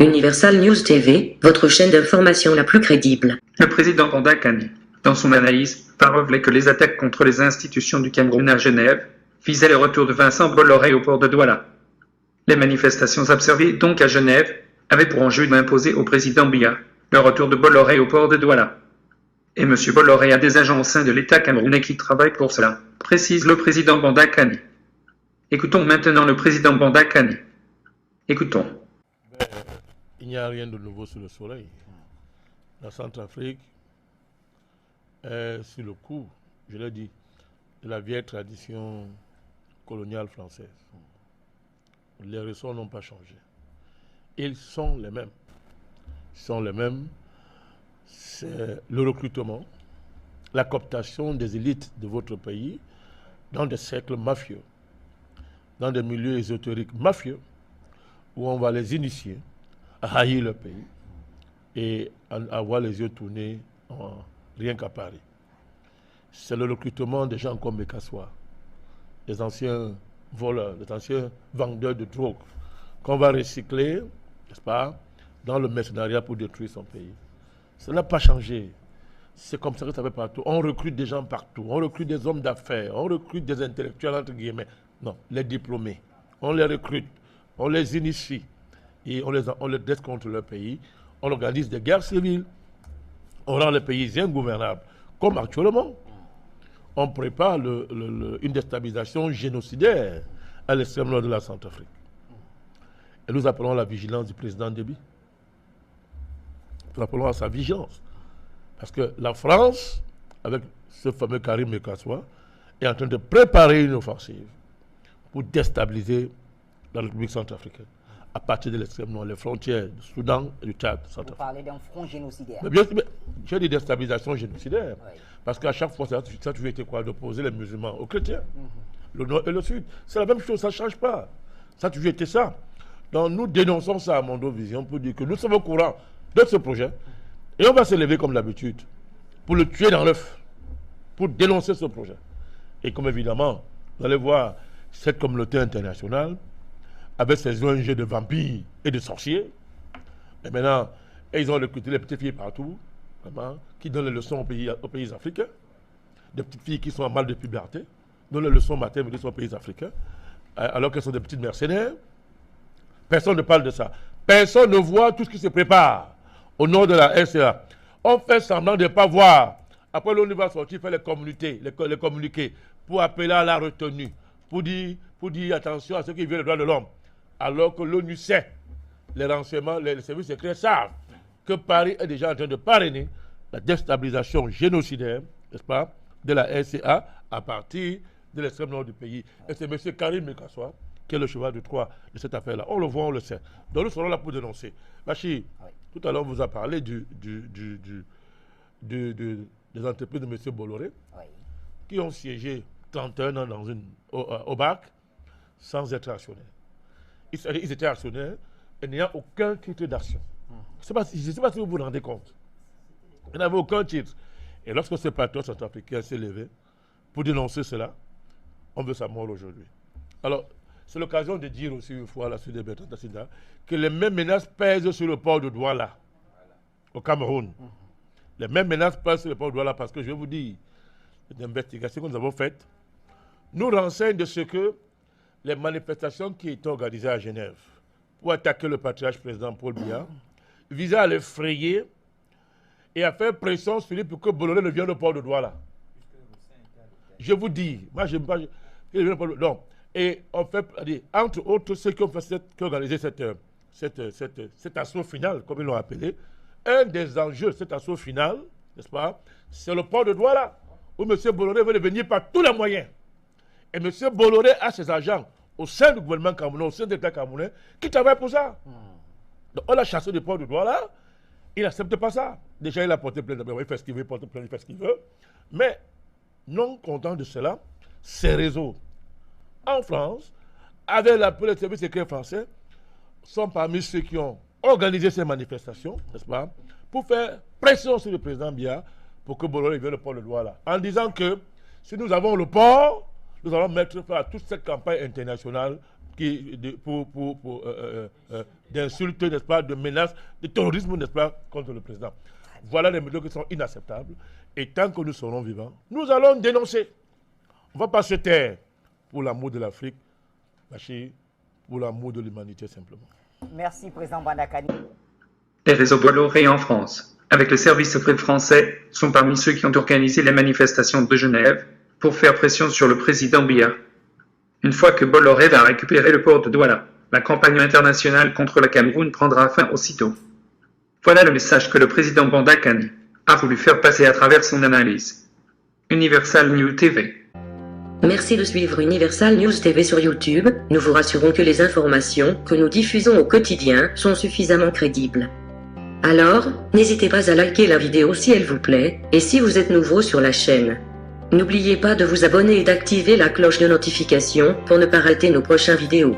Universal News TV, votre chaîne d'information la plus crédible. Le président Banda Kani, dans son analyse, a révélé que les attaques contre les institutions du Cameroun à Genève visaient le retour de Vincent Bolloré au port de Douala. Les manifestations observées donc à Genève avaient pour enjeu d'imposer au président Biya le retour de Bolloré au port de Douala. Et M. Bolloré a des agents au sein de l'État camerounais qui travaillent pour cela, précise le président Banda Kani. Écoutons maintenant le président Banda Kani. Écoutons. Il n'y a rien de nouveau sous le soleil. La Centrafrique est sur le coup, je l'ai dit, de la vieille tradition coloniale française. Les ressorts n'ont pas changé. Ils sont les mêmes. Ils sont les mêmes. C'est le recrutement, la cooptation des élites de votre pays dans des cercles mafieux, dans des milieux ésotériques mafieux, où on va les initier à haïr le pays et à avoir les yeux tournés rien qu'à Paris. C'est le recrutement des gens comme Bekassoua, des anciens voleurs, des anciens vendeurs de drogue, qu'on va recycler, n'est-ce pas, dans le mercenariat pour détruire son pays. Ça n'a pas changé. C'est comme ça que ça fait partout. On recrute des gens partout. On recrute des hommes d'affaires. On recrute des intellectuels, entre guillemets. Non, les diplômés. On les recrute. On les initie. Et on les laisse contre leur pays. On organise des guerres civiles. On rend le pays ingouvernable. Comme actuellement, on prépare une déstabilisation génocidaire à l'extrême nord de la Centrafrique. Et nous appelons à la vigilance du président Déby. Nous appelons à sa vigilance. Parce que la France, avec ce fameux Karim Bekassoua, est en train de préparer une offensive pour déstabiliser la République centrafricaine à partir de l'extrême nord, les frontières du Soudan et du Tchad. Vous parlez d'un front génocidaire. Mais bien sûr, j'ai dit déstabilisation génocidaire. Oui. Parce qu'à chaque fois, ça a toujours été quoi? D'opposer les musulmans aux chrétiens. Le nord et le sud. C'est la même chose, ça ne change pas. Ça a toujours été ça. Donc nous dénonçons ça à Mondo Vision pour dire que nous sommes au courant de ce projet et on va se lever comme d'habitude pour le tuer dans l'œuf, pour dénoncer ce projet. Et comme évidemment, vous allez voir cette communauté internationale avec ses ONG de vampires et de sorciers. Et maintenant, ils ont recruté les petites filles partout, vraiment, qui donnent les leçons aux pays africains. Des petites filles qui sont en mal de puberté, donnent les leçons matin, midi aux pays africains, alors qu'elles sont des petites mercenaires. Personne ne parle de ça. Personne ne voit tout ce qui se prépare au nord de la RCA. On fait semblant de ne pas voir. Après, l'ONU va sortir, faire les communiqués pour appeler à la retenue, pour dire attention à ceux qui violent les droits de l'homme. Alors que l'ONU sait, les renseignements, les services secrets savent que Paris est déjà en train de parrainer la déstabilisation génocidaire, n'est-ce pas, de la RCA à partir de l'extrême nord du pays. Et c'est M. Karim Bekassoua qui est le cheval de Troie de cette affaire-là. On le voit, on le sait. Donc nous serons là pour dénoncer. Bachir, tout à l'heure, on vous a parlé des entreprises de M. Bolloré qui ont siégé 31 ans au BAC sans être actionnaires. Ils étaient actionnaires et n'ayant aucun titre d'action. Je ne sais pas si vous vous rendez compte. Ils n'avaient aucun titre. Et lorsque ce patron centrafricain s'est levé pour dénoncer cela, on veut sa mort aujourd'hui. Alors, c'est l'occasion de dire aussi une fois à la suite de Bertrand Tassida que les mêmes menaces pèsent sur le port de Douala, au Cameroun. Les mêmes menaces pèsent sur le port de Douala parce que je vais vous dire, les investigations que nous avons faites nous renseignent de ce que les manifestations qui étaient organisées à Genève pour attaquer le patriarche président Paul Biya visaient à l'effrayer et à faire pression sur lui pour que Bolloré ne vienne au port de Douala. Je vous dis, non. Et on fait, entre autres, ceux qui ont organisé cet assaut final, comme ils l'ont appelé, un des enjeux de cet assaut final, n'est-ce pas, c'est le port de Douala, où M. Bolloré veut venir par tous les moyens. Et M. Bolloré a ses agents au sein du gouvernement camerounais, au sein de l'État camerounais, qui travaillent pour ça. Donc on l'a chassé du port de Douala, il n'accepte pas ça. Déjà, il a porté plainte, il fait ce qu'il veut, il fait ce qu'il veut. Mais, non content de cela, ces réseaux en France, avec les services secrets français, sont parmi ceux qui ont organisé ces manifestations, n'est-ce pas, pour faire pression sur le président Biya pour que Bolloré vienne au port de Douala. En disant que si nous avons le port, nous allons mettre fin à toute cette campagne internationale d'insultes, n'est-ce pas, de menaces, de terrorisme, n'est-ce pas, contre le président. Voilà les méthodes qui sont inacceptables. Et tant que nous serons vivants, nous allons dénoncer. On ne va pas se taire pour l'amour de l'Afrique, pour l'amour de l'humanité simplement. Merci, Président Bandakani. Les réseaux Bolloré en France, avec le service secret français, sont parmi ceux qui ont organisé les manifestations de Genève pour faire pression sur le président Biya. Une fois que Bolloré va récupérer le port de Douala, la campagne internationale contre le Cameroun prendra fin aussitôt. Voilà le message que le président Bandakani a voulu faire passer à travers son analyse. Universal News TV. Merci de suivre Universal News TV sur YouTube. Nous vous rassurons que les informations que nous diffusons au quotidien sont suffisamment crédibles. Alors, n'hésitez pas à liker la vidéo si elle vous plaît, et si vous êtes nouveau sur la chaîne. N'oubliez pas de vous abonner et d'activer la cloche de notification pour ne pas rater nos prochaines vidéos.